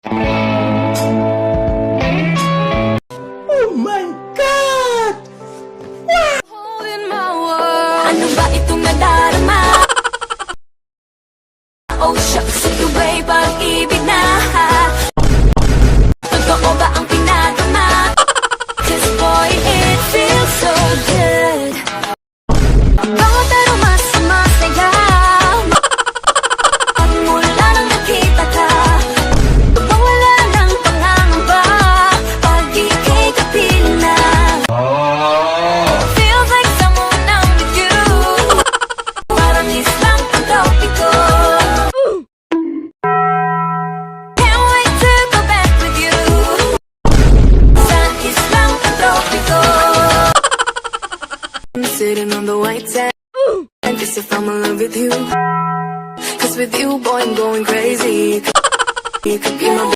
Oh my God! Ano ba itong nadarama? Oh shucks, ito ba'y pag-ibig na? Totoo ba ang pinagama? 'Cause boy, it feels so good. Bawat aroma sumasaya. At mula nang nakita ka, bang wala ng pangangamba. Pag ika'y kapiling na, feels like someone I'm with you. Parang islang pagkapiko. Can't wait to go back with you. Sa islang pagkapiko. I'm sitting on the white sand. And just if I'm in love with you. 'Cause with you, boy, I'm going crazy.